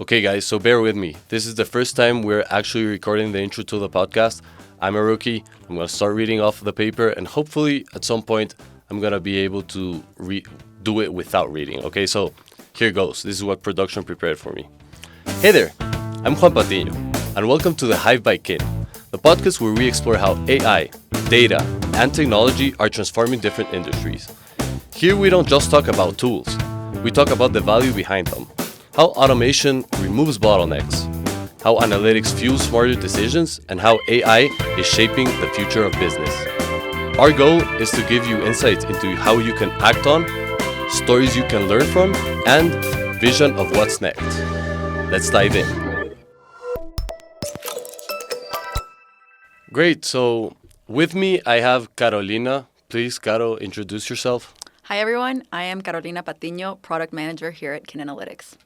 Okay, guys, so bear with me. This is the first time we're actually recording the intro to the podcast. I'm a rookie. I'm going to start reading off the paper, and hopefully at some point I'm going to be able to do it without reading. Okay, so here goes. This is what production prepared for me. Hey there, I'm Juan Patiño, and welcome to the Hive by Kin, the podcast where we explore how AI, data, and technology are transforming different industries. Here we don't just talk about tools, we talk about the value behind them. How automation removes bottlenecks, how analytics fuels smarter decisions, and how AI is shaping the future of business. Our goal is to give you insights into how you can act on, stories you can learn from, and vision of what's next. Let's dive in. Great, so with me I have Carolina. Please, Caro, introduce yourself. Hi everyone, I am Carolina Patiño, Product Manager here at Kin Analytics.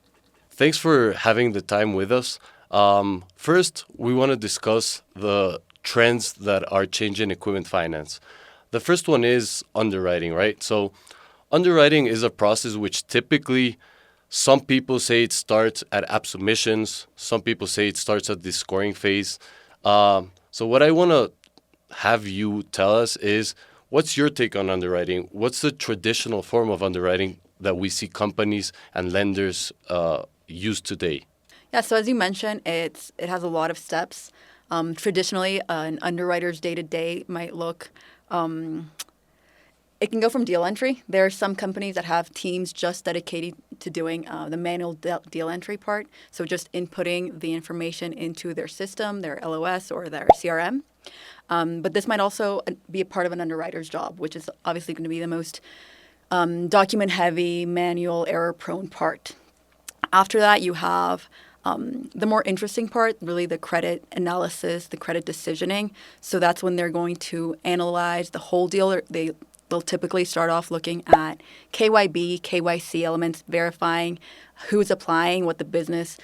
Thanks for having the time with us. First, we want to discuss the trends that are changing equipment finance. The first one is underwriting, right? So underwriting is a process which typically some people say it starts at app submissions. Some people say it starts at the scoring phase. So what I want to have you tell us is, what's your take on underwriting? What's the traditional form of underwriting that we see companies and lenders use today? Yeah, so as you mentioned, it has a lot of steps. Traditionally, an underwriter's day-to-day might look, it can go from deal entry. There are some companies that have teams just dedicated to doing the manual deal entry part, so just inputting the information into their system, their LOS or their CRM. But this might also be a part of an underwriter's job, which is obviously going to be the most document-heavy, manual, error-prone part. After that, you have the more interesting part, really the credit analysis, the credit decisioning. So that's when they're going to analyze the whole deal. They'll typically start off looking at KYB, KYC elements, verifying who's applying, what the business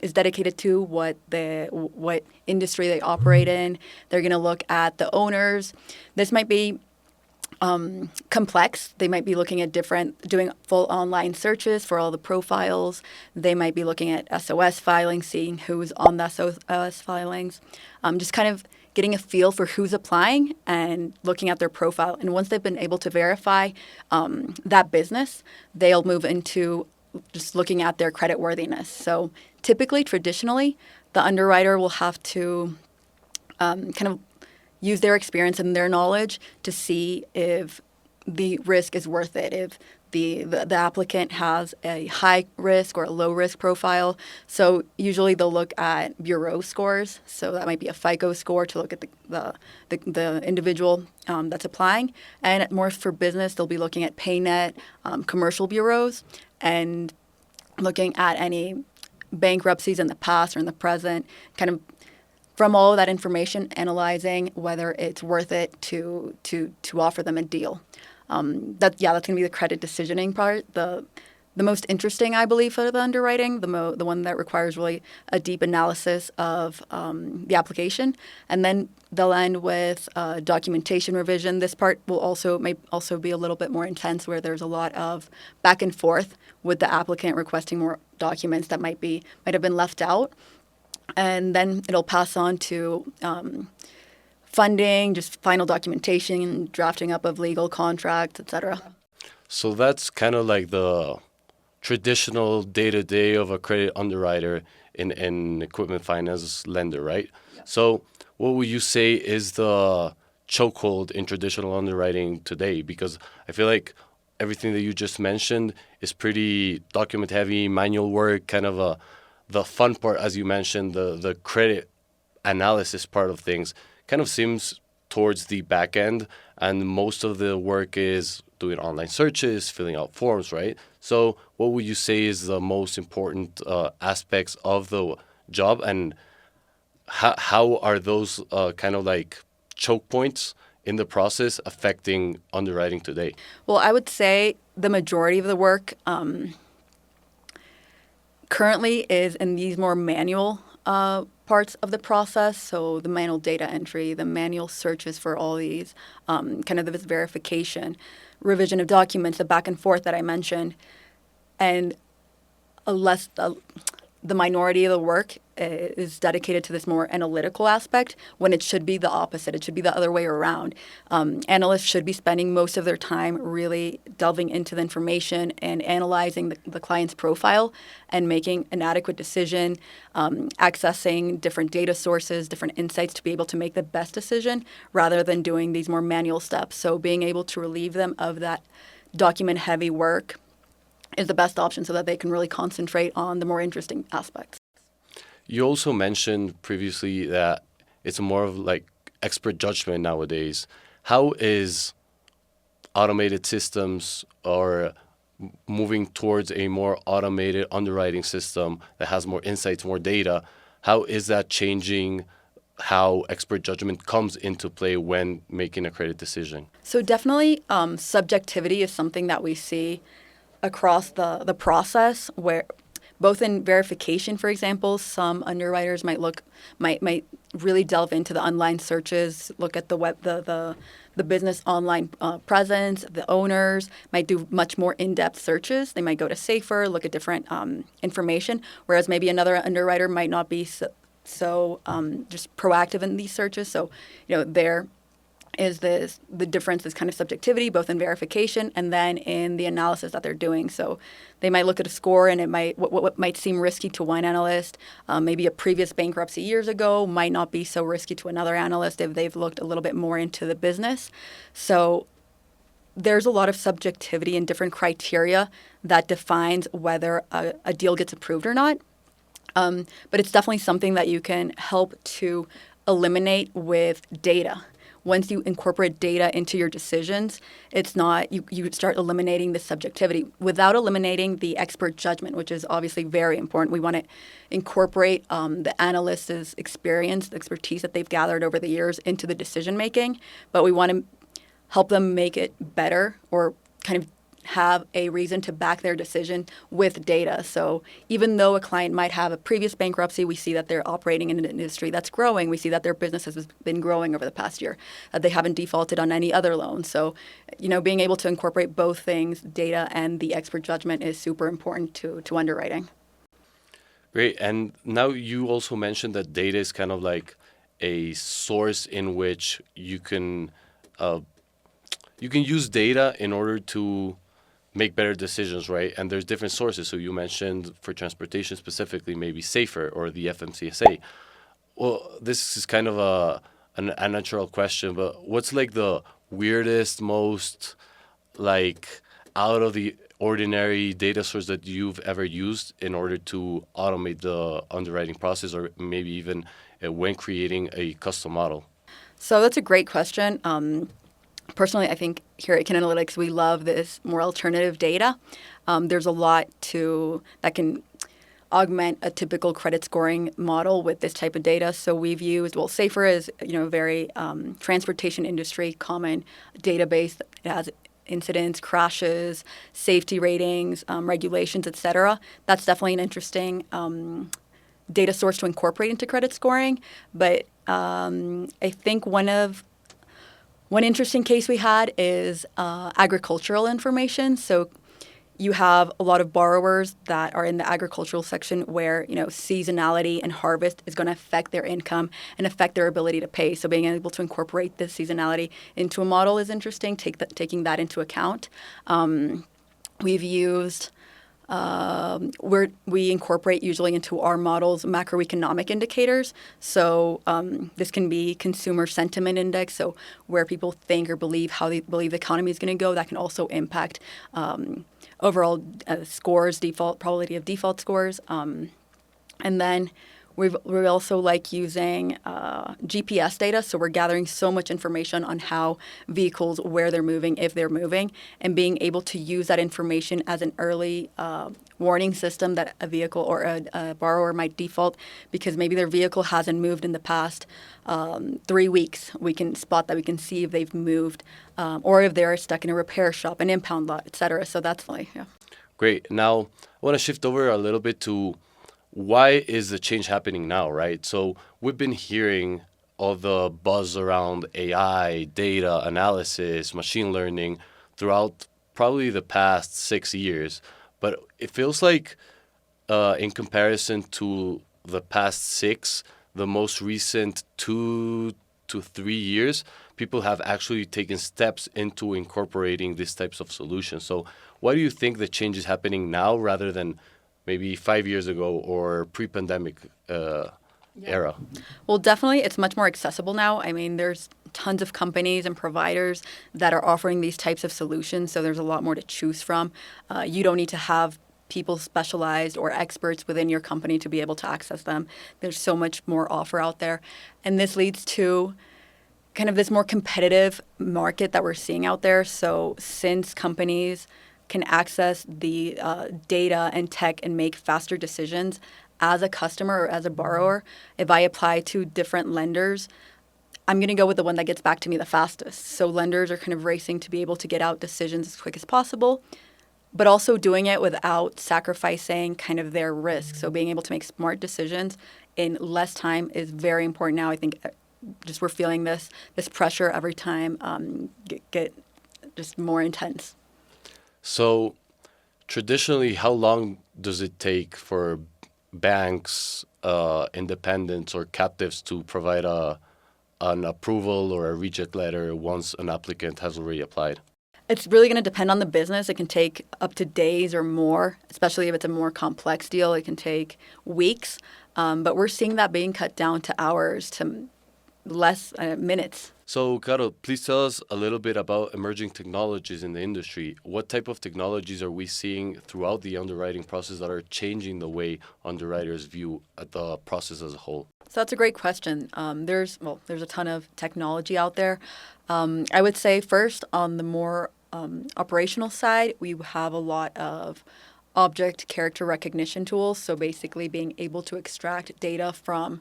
is dedicated to, what industry they operate in. They're going to look at the owners. This might be complex. They might be looking at doing full online searches for all the profiles. They might be looking at SOS filings, seeing who's on the SOS filings. Just kind of getting a feel for who's applying and looking at their profile. And once they've been able to verify that business, they'll move into just looking at their creditworthiness. So typically, traditionally, the underwriter will have to kind of use their experience and their knowledge to see if the risk is worth it, if the applicant has a high risk or a low risk profile. So usually they'll look at bureau scores. So that might be a FICO score to look at the individual that's applying. And more for business, they'll be looking at PayNet, commercial bureaus, and looking at any bankruptcies in the past or in the present, kind of from all of that information, analyzing whether it's worth it to offer them a deal. That's going to be the credit decisioning part. The most interesting, I believe, for the underwriting, the one that requires really a deep analysis of the application, and then they'll end with documentation revision. This part may also be a little bit more intense, where there's a lot of back and forth with the applicant requesting more documents that might have been left out. And then it'll pass on to funding, just final documentation, drafting up of legal contracts, etc. So that's kind of like the traditional day-to-day of a credit underwriter in equipment finance lender, right? Yeah. So what would you say is the chokehold in traditional underwriting today? Because I feel like everything that you just mentioned is pretty document-heavy, manual work, kind of the fun part, as you mentioned, the credit analysis part of things kind of seems towards the back end, and most of the work is doing online searches, filling out forms, right? So what would you say is the most important aspects of the job, and how are those kind of like choke points in the process affecting underwriting today? Well, I would say the majority of the work currently is in these more manual parts of the process. So the manual data entry, the manual searches for all these, kind of this verification, revision of documents, the back and forth that I mentioned, and a the minority of the work is dedicated to this more analytical aspect when it should be the opposite. It should be the other way around. Analysts should be spending most of their time really delving into the information and analyzing the client's profile and making an adequate decision, accessing different data sources, different insights to be able to make the best decision rather than doing these more manual steps. So being able to relieve them of that document-heavy work is the best option so that they can really concentrate on the more interesting aspects. You also mentioned previously that it's more of like expert judgment nowadays. How is automated systems or moving towards a more automated underwriting system that has more insights, more data, how is that changing how expert judgment comes into play when making a credit decision? So definitely subjectivity is something that we see across the process where both in verification, for example, some underwriters might really delve into the online searches, look at the web, the business online presence, the owners might do much more in-depth searches. They might go to Safer, look at different information, whereas maybe another underwriter might not be so just proactive in these searches. So, there is the difference is kind of subjectivity, both in verification and then in the analysis that they're doing. So they might look at a score and it might what might seem risky to one analyst, maybe a previous bankruptcy years ago might not be so risky to another analyst if they've looked a little bit more into the business. So there's a lot of subjectivity and different criteria that defines whether a deal gets approved or not. But it's definitely something that you can help to eliminate with data. Once you incorporate data into your decisions, it's not you start eliminating the subjectivity without eliminating the expert judgment, which is obviously very important. We want to incorporate the analyst's experience, the expertise that they've gathered over the years into the decision making, but we want to help them make it better or kind of have a reason to back their decision with data. So even though a client might have a previous bankruptcy, we see that they're operating in an industry that's growing. We see that their business has been growing over the past year, that they haven't defaulted on any other loans. So, being able to incorporate both things, data and the expert judgment, is super important to underwriting. Great. And now you also mentioned that data is kind of like a source in which you can use data in order to make better decisions, right? And there's different sources. So you mentioned for transportation specifically, maybe Safer or the FMCSA. Well, this is kind of an unnatural question, but what's like the weirdest, most like out of the ordinary data source that you've ever used in order to automate the underwriting process or maybe even when creating a custom model? So that's a great question. Personally, I think here at Kin Analytics, we love this more alternative data. There's a lot that can augment a typical credit scoring model with this type of data. So we've used, Safer is, very transportation industry common database. It has incidents, crashes, safety ratings, regulations, et cetera. That's definitely an interesting data source to incorporate into credit scoring. But I think one interesting case we had is agricultural information. So you have a lot of borrowers that are in the agricultural section where, seasonality and harvest is going to affect their income and affect their ability to pay. So being able to incorporate this seasonality into a model is interesting, taking that into account. We've used we incorporate usually into our models macroeconomic indicators. So this can be consumer sentiment index, so where people think or believe how they believe the economy is going to go. That can also impact overall scores, probability of default scores. And then we also like using GPS data. So we're gathering so much information on how vehicles, where they're moving, if they're moving, and being able to use that information as an early warning system that a vehicle or a borrower might default because maybe their vehicle hasn't moved in the past 3 weeks. We can spot that. We can see if they've moved or if they're stuck in a repair shop, an impound lot, et cetera. So that's like, yeah. Great. Now, I want to shift over a little bit to why is the change happening now, right? So we've been hearing all the buzz around AI, data analysis, machine learning throughout probably the past 6 years. But it feels like in comparison to the past 6, the most recent 2 to 3 years, people have actually taken steps into incorporating these types of solutions. So why do you think the change is happening now rather than maybe 5 years ago or pre-pandemic era? Well, definitely, it's much more accessible now. I mean, there's tons of companies and providers that are offering these types of solutions, so there's a lot more to choose from. You don't need to have people specialized or experts within your company to be able to access them. There's so much more offer out there. And this leads to kind of this more competitive market that we're seeing out there. So since companies can access the data and tech and make faster decisions as a customer or as a borrower, if I apply to different lenders, I'm going to go with the one that gets back to me the fastest. So lenders are kind of racing to be able to get out decisions as quick as possible, but also doing it without sacrificing kind of their risk. So being able to make smart decisions in less time is very important now. I think just we're feeling this pressure every time get just more intense. So traditionally, how long does it take for banks, independents, or captives to provide an approval or a reject letter once an applicant has already applied? It's really going to depend on the business. It can take up to days or more, especially if it's a more complex deal. It can take weeks, but we're seeing that being cut down to hours, to less minutes. So, Caro, please tell us a little bit about emerging technologies in the industry. What type of technologies are we seeing throughout the underwriting process that are changing the way underwriters view the process as a whole? So that's a great question. There's a ton of technology out there. I would say first on the more operational side, we have a lot of object character recognition tools. So basically being able to extract data from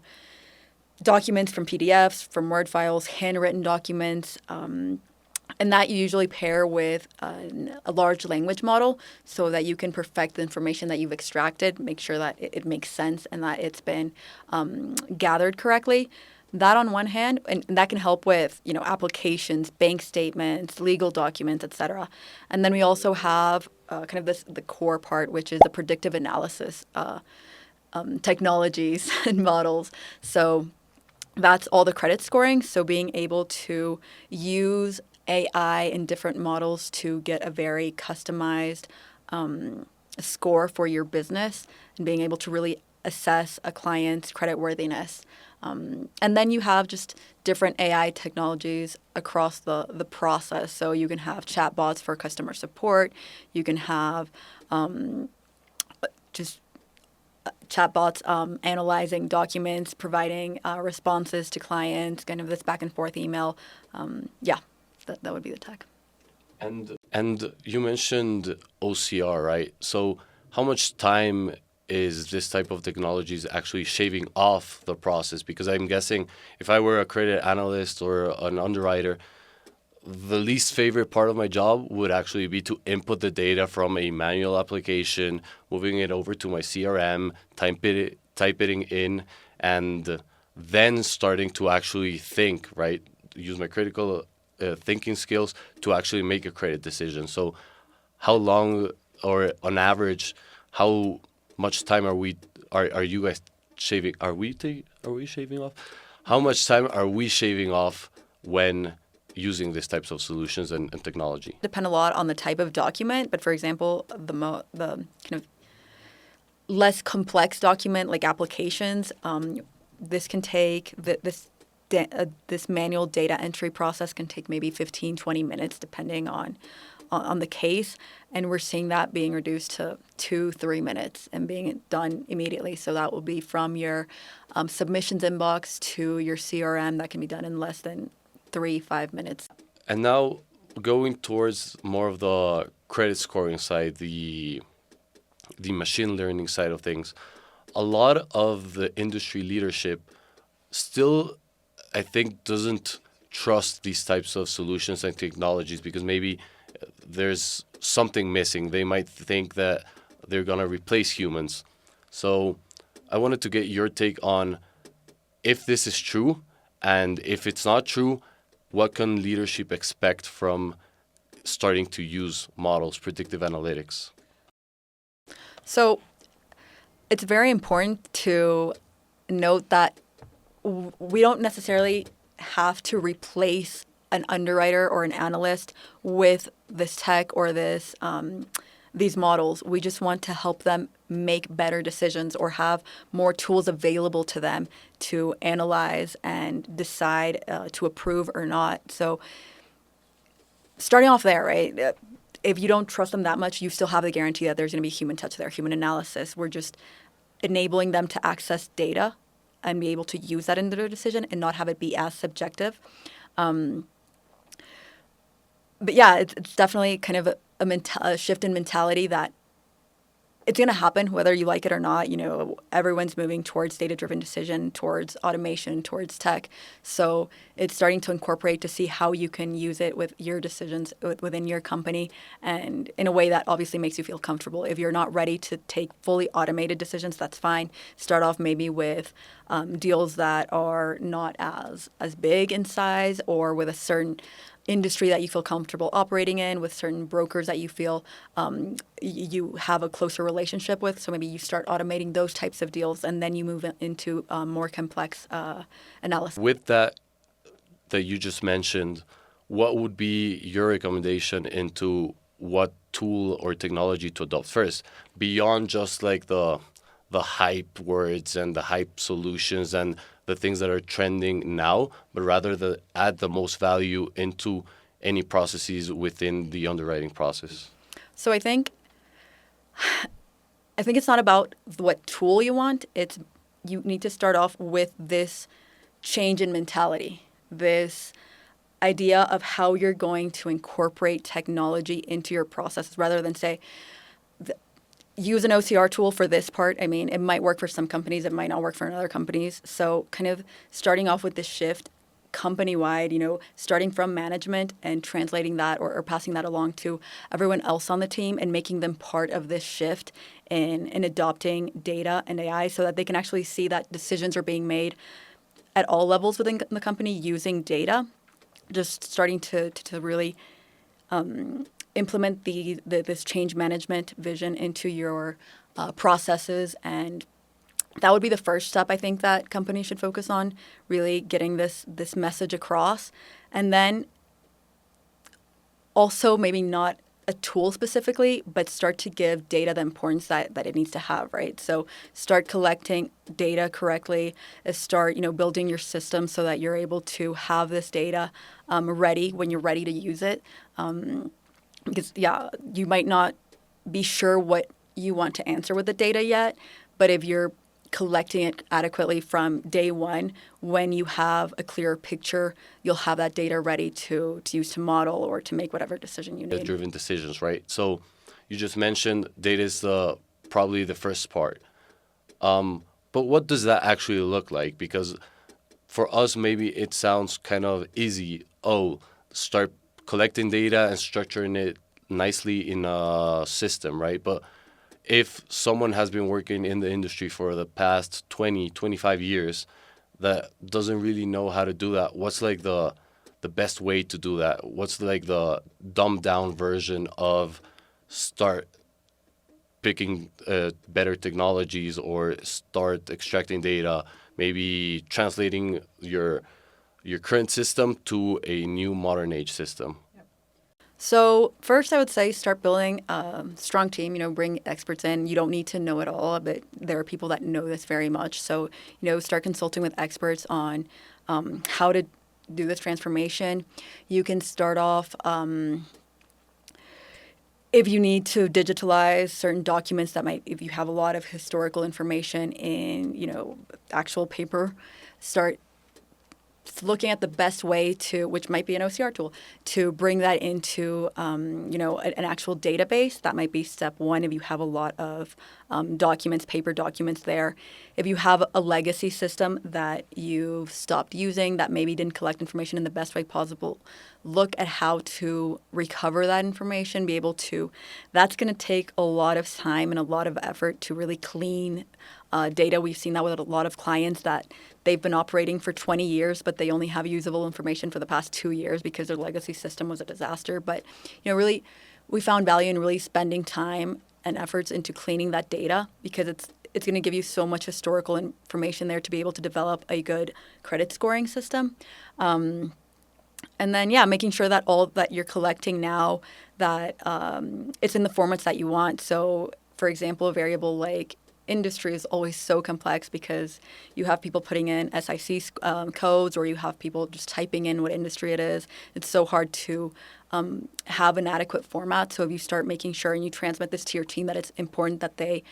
documents, from PDFs, from Word files, handwritten documents, and that you usually pair with a large language model so that you can perfect the information that you've extracted, make sure that it makes sense and that it's been gathered correctly. That on one hand, and that can help with applications, bank statements, legal documents, etc. And then we also have kind of the core part, which is the predictive analysis technologies and models. So that's all the credit scoring. So being able to use AI and different models to get a very customized score for your business and being able to really assess a client's creditworthiness. And then you have just different AI technologies across the process. So you can have chatbots for customer support. You can have just chatbots analyzing documents, providing responses to clients, kind of this back and forth email. That would be the tech. And you mentioned OCR, right? So how much time is this type of technologies actually shaving off the process? Because I'm guessing if I were a credit analyst or an underwriter, the least favorite part of my job would actually be to input the data from a manual application, moving it over to my CRM, typing in, and then starting to actually think, right? Use my critical thinking skills to actually make a credit decision. So how long, or on average, how much time are you guys shaving? Are we shaving off? How much time are we shaving off when using these types of solutions and technology? Depend a lot on the type of document, but for example, the kind of less complex document like applications, this can take this manual data entry process can take maybe 15, 20 minutes depending on the case, and we're seeing that being reduced to 2-3 minutes and being done immediately. So that will be from your submissions inbox to your CRM. That can be done in less than 3-5 minutes. And now going towards more of the credit scoring side, the machine learning side of things, a lot of the industry leadership still, I think, doesn't trust these types of solutions and technologies because maybe there's something missing. They might think that they're going to replace humans. So I wanted to get your take on if this is true, and if it's not true, what can leadership expect from starting to use models, predictive analytics? So it's very important to note that we don't necessarily have to replace an underwriter or an analyst with this tech or these models. We just want to help them make better decisions or have more tools available to them to analyze and decide to approve or not. So starting off there, right? If you don't trust them that much, you still have the guarantee that there's going to be human touch there, human analysis. We're just enabling them to access data and be able to use that in their decision and not have it be as subjective. But yeah, it's definitely kind of a shift in mentality that it's going to happen whether you like it or not. Everyone's moving towards data-driven decision, towards automation, towards tech. So it's starting to incorporate to see how you can use it with your decisions within your company and in a way that obviously makes you feel comfortable. If you're not ready to take fully automated decisions, that's fine. Start off maybe with deals that are not as big in size or with a certain industry that you feel comfortable operating in, with certain brokers that you feel you have a closer relationship with. So maybe you start automating those types of deals and then you move into more complex analysis. With that you just mentioned, what would be your recommendation into what tool or technology to adopt first, beyond just like the hype words and the hype solutions and the things that are trending now, but rather add the most value into any processes within the underwriting process? So I think it's not about what tool you want. It's you need to start off with this change in mentality, this idea of how you're going to incorporate technology into your processes rather than say, use an OCR tool for this part. I mean, it might work for some companies, it might not work for other companies. So kind of starting off with this shift company-wide, starting from management and translating that or passing that along to everyone else on the team and making them part of this shift in adopting data and AI so that they can actually see that decisions are being made at all levels within the company using data. Just starting to really implement this change management vision into your processes, and that would be the first step I think that companies should focus on, really getting this message across. And then also maybe not a tool specifically, but start to give data the importance that it needs to have, right? So start collecting data correctly, start building your system so that you're able to have this data ready when you're ready to use it. Because, you might not be sure what you want to answer with the data yet, but if you're collecting it adequately from day one, when you have a clearer picture, you'll have that data ready to use to model or to make whatever decision you need. Driven decisions, right? So you just mentioned data is probably the first part. But what does that actually look like? Because for us, maybe it sounds kind of easy. Start collecting data and structuring it nicely in a system, right? But if someone has been working in the industry for the past 20, 25 years that doesn't really know how to do that, what's like the best way to do that? What's like the dumbed down version of start picking better technologies or start extracting data, maybe translating your current system to a new modern age system? So first, I would say start building a strong team. Bring experts in. You don't need to know it all, but there are people that know this very much. So start consulting with experts on how to do this transformation. You can start off if you need to digitalize certain documents if you have a lot of historical information in actual paper, start looking at the best way to, which might be an OCR tool, to bring that into, an actual database. That might be step one if you have a lot of documents, paper documents there. If you have a legacy system that you've stopped using that maybe didn't collect information in the best way possible, look at how to recover that information, be able to, that's going to take a lot of time and a lot of effort to really clean data. We've seen that with a lot of clients that they've been operating for 20 years, but they only have usable information for the past 2 years because their legacy system was a disaster. But, really, we found value in really spending time and efforts into cleaning that data because it's going to give you so much historical information there to be able to develop a good credit scoring system. And then, yeah, making sure that all that you're collecting now, that it's in the formats that you want. So, for example, a variable like industry is always so complex because you have people putting in SIC codes, or you have people just typing in what industry it is. It's so hard to have an adequate format. So if you start making sure and you transmit this to your team that it's important that they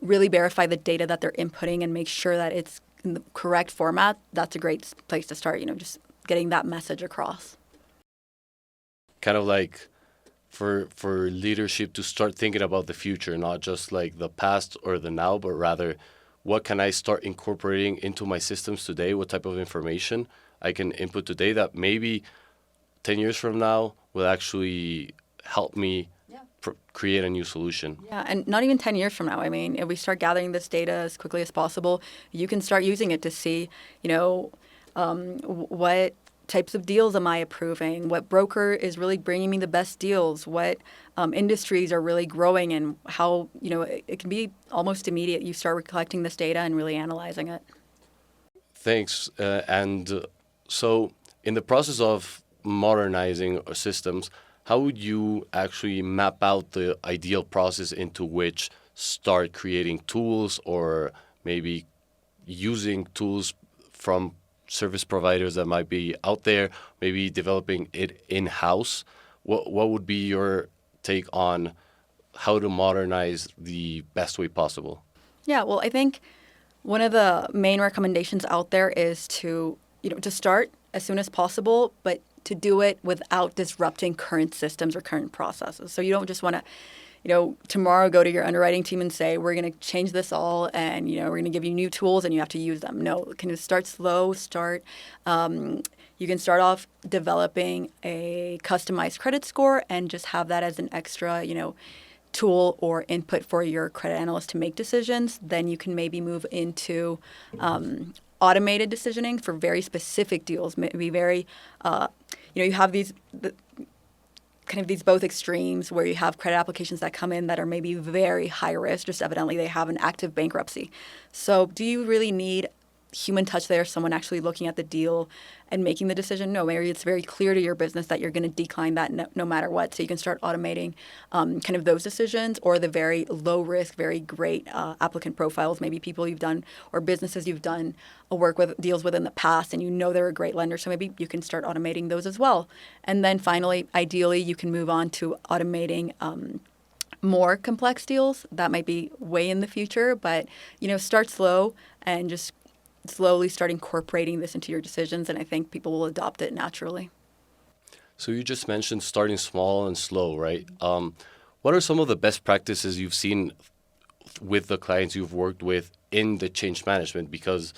really verify the data that they're inputting and make sure that it's in the correct format, that's a great place to start, just getting that message across. Kind of like for leadership to start thinking about the future, not just like the past or the now, but rather what can I start incorporating into my systems today? What type of information I can input today that maybe 10 years from now will actually help me create a new solution. Yeah, and not even 10 years from now. I mean, if we start gathering this data as quickly as possible, you can start using it to see, what types of deals am I approving? What broker is really bringing me the best deals? What industries are really growing, and how, it can be almost immediate. You start collecting this data and really analyzing it. Thanks. So in the process of modernizing our systems, how would you actually map out the ideal process into which start creating tools, or maybe using tools from service providers that might be out there, maybe developing it in-house? What would be your take on how to modernize the best way possible? Yeah, well, I think one of the main recommendations out there is to start as soon as possible, but to do it without disrupting current systems or current processes. So you don't just want to, tomorrow go to your underwriting team and say, we're going to change this all, and, we're going to give you new tools and you have to use them. No, can you start slow, you can start off developing a customized credit score and just have that as an extra, tool or input for your credit analyst to make decisions. Then you can maybe move into automated decisioning for very specific deals, maybe very, you have these both extremes where you have credit applications that come in that are maybe very high risk, just evidently they have an active bankruptcy. So do you really need human touch there, someone actually looking at the deal and making the decision? No, maybe it's very clear to your business that you're going to decline that no matter what. So you can start automating those decisions, or the very low risk, very great applicant profiles, maybe people you've done or businesses you've done deals with in the past, and they're a great lender. So maybe you can start automating those as well. And then finally, ideally, you can move on to automating more complex deals. That might be way in the future, but start slow and just slowly start incorporating this into your decisions, and I think people will adopt it naturally. So you just mentioned starting small and slow, right? What are some of the best practices you've seen with the clients you've worked with in the change management? Because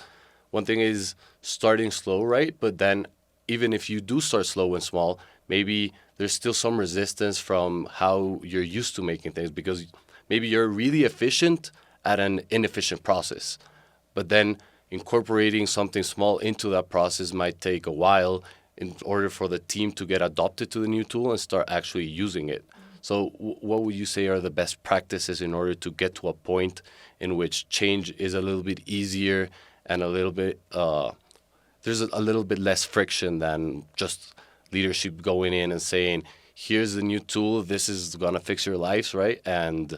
one thing is starting slow, right? But then even if you do start slow and small, maybe there's still some resistance from how you're used to making things, because maybe you're really efficient at an inefficient process. But then incorporating something small into that process might take a while in order for the team to get adopted to the new tool and start actually using it. So what would you say are the best practices in order to get to a point in which change is a little bit easier and a little bit, there's a little bit less friction than just leadership going in and saying, here's the new tool, this is going to fix your lives, right? And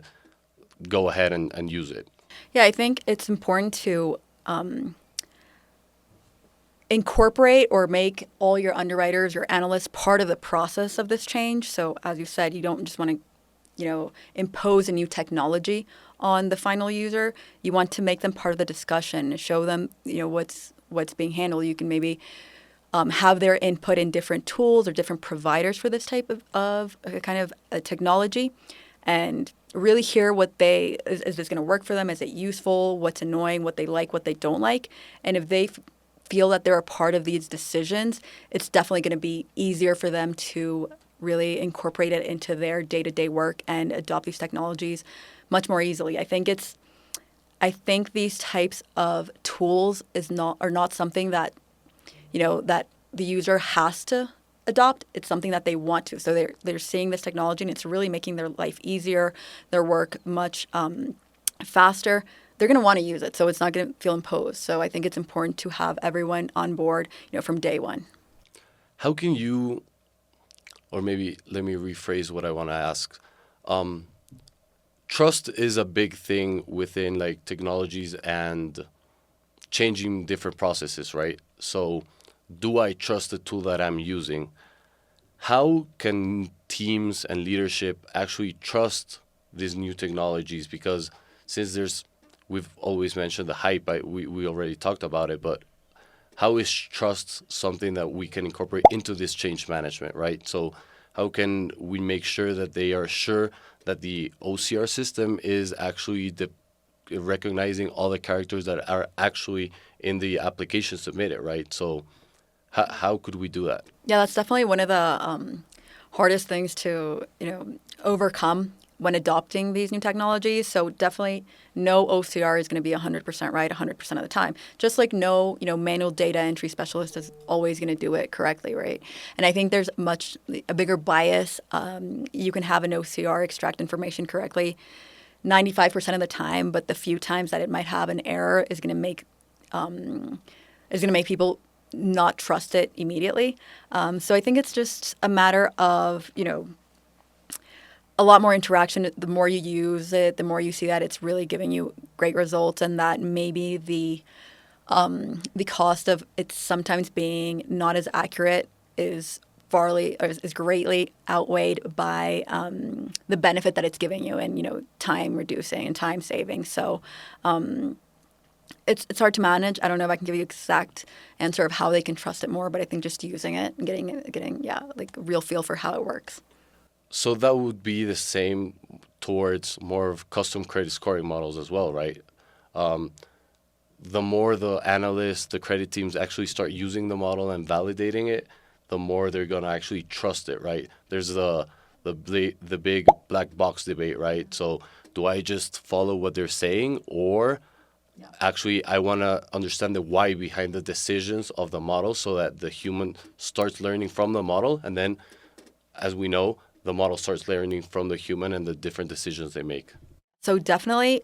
go ahead and use it. Yeah, I think it's important to incorporate or make all your underwriters, your analysts, part of the process of this change. So as you said, you don't just want to, impose a new technology on the final user. You want to make them part of the discussion, show them, what's being handled. You can maybe have their input in different tools or different providers for this type of technology, and really hear what is this going to work for them? Is it useful? What's annoying? What they like? What they don't like? And if they feel that they're a part of these decisions, it's definitely going to be easier for them to really incorporate it into their day-to-day work and adopt these technologies much more easily. I think these types of tools are not something that that the user has to adopt. It's something that they want to. So they're seeing this technology, and it's really making their life easier, their work much faster. they're going to want to use it. So it's not going to feel imposed. So I think it's important to have everyone on board, from day one. How can you, or maybe let me rephrase what I want to ask. Trust is a big thing within like technologies and changing different processes, right? So, do I trust the tool that I'm using? How can teams and leadership actually trust these new technologies? Because since we've always mentioned the hype, we already talked about it, but how is trust something that we can incorporate into this change management, right? So how can we make sure that they are sure that the OCR system is actually recognizing all the characters that are actually in the application submitted, right? So how could we do that? Yeah, that's definitely one of the hardest things to overcome when adopting these new technologies. So definitely no OCR is going to be 100% right 100% of the time. Just like no manual data entry specialist is always going to do it correctly, right? And I think there's a bigger bias. You can have an OCR extract information correctly 95% of the time, but the few times that it might have an error is going to make people not trust it immediately. So I think it's just a matter of, a lot more interaction. The more you use it, the more you see that it's really giving you great results, and that maybe the cost of it sometimes being not as accurate is greatly outweighed by the benefit that it's giving you, and time reducing and time saving. So it's hard to manage. I don't know if I can give you an exact answer of how they can trust it more, but I think just using it and getting like a real feel for how it works. So that would be the same towards more of custom credit scoring models as well, right? The more the analysts, the credit teams actually start using the model and validating it, the more they're gonna actually trust it, right? There's the big black box debate, right? So do I just follow what they're saying, or actually I want to understand the why behind the decisions of the model, so that the human starts learning from the model, and then, as we know, the model starts learning from the human and the different decisions they make. So definitely,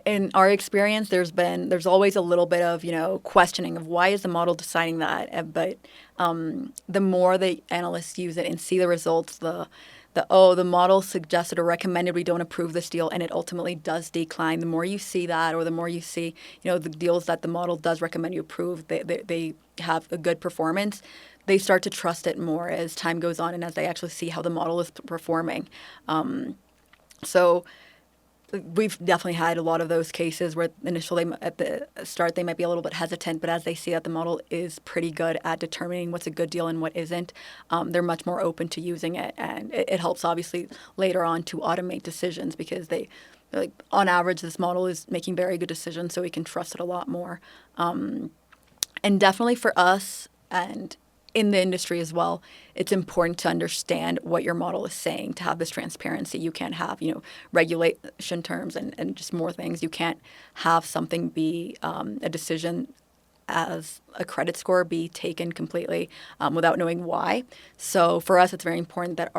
in our experience, there's always a little bit of questioning of why is the model deciding that. But the more the analysts use it and see the results, the model suggested or recommended we don't approve this deal, and it ultimately does decline. The more you see that, or the more you see the deals that the model does recommend you approve, they have a good performance. They start to trust it more as time goes on and as they actually see how the model is performing. So we've definitely had a lot of those cases where initially at the start they might be a little bit hesitant, but as they see that the model is pretty good at determining what's a good deal and what isn't, they're much more open to using it. And it helps obviously later on to automate decisions, because on average, this model is making very good decisions, so we can trust it a lot more. And definitely for us, and in the industry as well, it's important to understand what your model is saying to have this transparency. You can't have, regulation terms and just more things. You can't have something be a decision as a credit score be taken completely without knowing why. So for us, it's very important that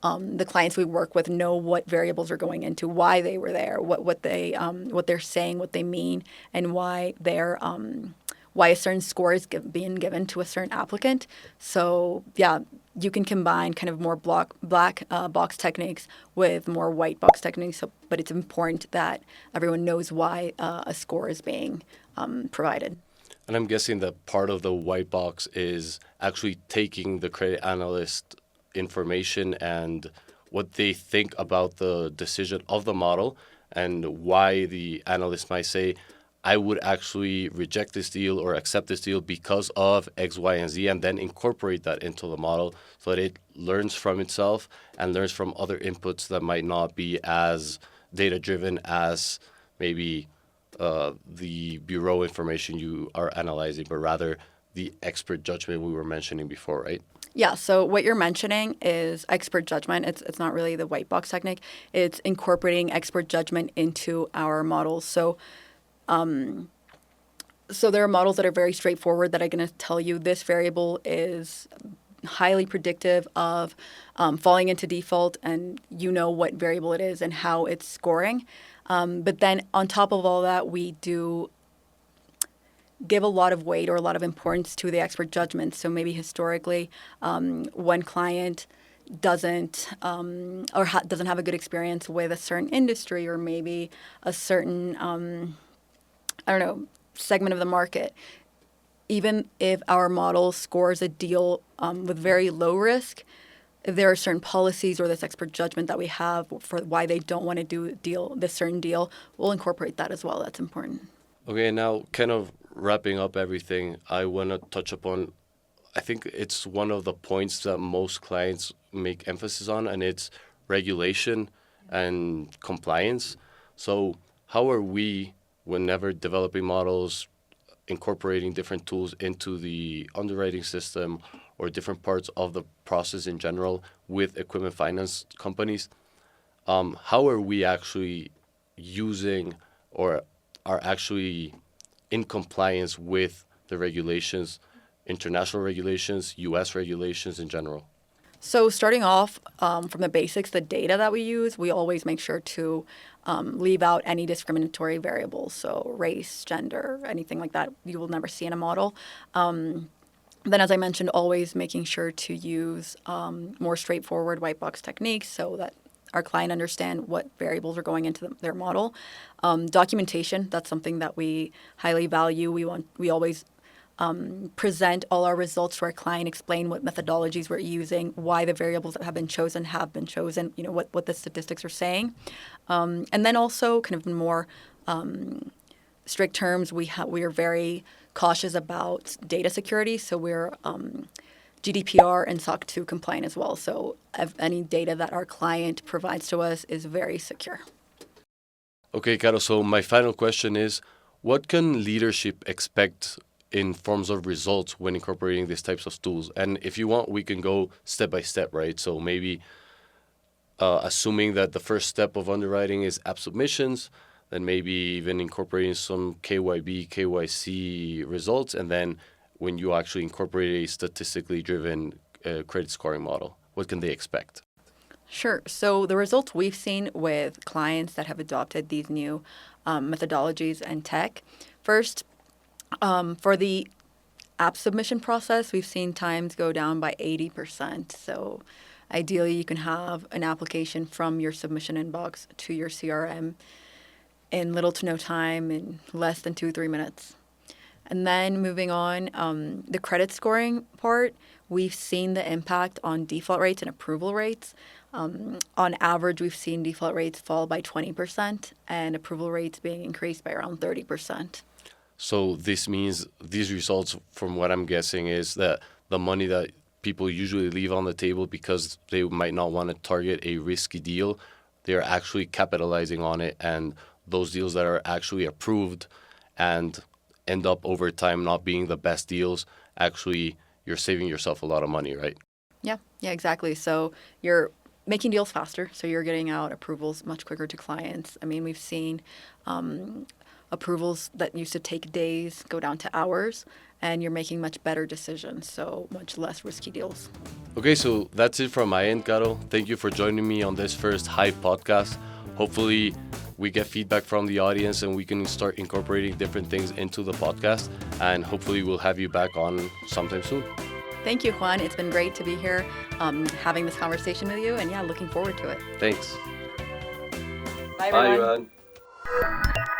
the clients we work with know what variables are going into, why they were there, what they're saying, what they mean, and why a certain score is being given to a certain applicant. So you can combine kind of more black box techniques with more white box techniques. But it's important that everyone knows why a score is being provided. And I'm guessing that part of the white box is actually taking the credit analyst information and what they think about the decision of the model, and why the analyst might say, I would actually reject this deal or accept this deal because of X, Y, and Z, and then incorporate that into the model so that it learns from itself and learns from other inputs that might not be as data-driven as maybe the bureau information you are analyzing, but rather the expert judgment we were mentioning before, right? Yeah, so what you're mentioning is expert judgment. It's not really the white box technique. It's incorporating expert judgment into our models. So there are models that are very straightforward that are going to tell you this variable is highly predictive of falling into default, and you know what variable it is and how it's scoring. But then on top of all that, we do give a lot of weight or a lot of importance to the expert judgment. So maybe historically, one client doesn't doesn't have a good experience with a certain industry or maybe a certain I don't know, segment of the market. Even if our model scores a deal with very low risk, if there are certain policies or this expert judgment that we have for why they don't want to do this certain deal, we'll incorporate that as well. That's important. Okay, now kind of wrapping up everything, I want to touch upon, I think it's one of the points that most clients make emphasis on, and it's regulation and compliance. So how are we, whenever developing models, incorporating different tools into the underwriting system or different parts of the process in general with equipment finance companies, how are we actually using or are actually in compliance with the regulations, international regulations, U.S. regulations in general? So starting off from the basics, the data that we use, we always make sure to leave out any discriminatory variables. So race, gender, anything like that, you will never see in a model. Then, as I mentioned, always making sure to use more straightforward white box techniques so that our client understand what variables are going into their model. Documentation, that's something that we highly value. We always present all our results to our client, explain what methodologies we're using, why the variables that have been chosen, you know, what the statistics are saying. And then also kind of in more strict terms, we are very cautious about data security. So we're GDPR and SOC 2 compliant as well. So any data that our client provides to us is very secure. Okay, Caro, so my final question is, what can leadership expect in forms of results when incorporating these types of tools? And if you want, we can go step by step, right? So maybe assuming that the first step of underwriting is app submissions, then maybe even incorporating some KYB, KYC results, and then when you actually incorporate a statistically driven credit scoring model, what can they expect? Sure. So the results we've seen with clients that have adopted these new methodologies and tech, first, for the app submission process, we've seen times go down by 80%. So ideally, you can have an application from your submission inbox to your CRM in little to no time, in less than 2-3 minutes. And then moving on, the credit scoring part, we've seen the impact on default rates and approval rates. On average, we've seen default rates fall by 20% and approval rates being increased by around 30%. So this means these results, from what I'm guessing, is that the money that people usually leave on the table because they might not want to target a risky deal, they're actually capitalizing on it, and those deals that are actually approved and end up over time not being the best deals, actually you're saving yourself a lot of money, right? Yeah, exactly. So you're making deals faster, so you're getting out approvals much quicker to clients. I mean, we've seen approvals that used to take days go down to hours, and you're making much better decisions, so much less risky deals. Okay, so that's it from my end, Caro. Thank you for joining me on this first Hive podcast. Hopefully we get feedback from the audience and we can start incorporating different things into the podcast, and hopefully we'll have you back on sometime soon. Thank you, Juan. It's been great to be here having this conversation with you, and looking forward to it. Thanks. Bye, everyone. Bye, everyone.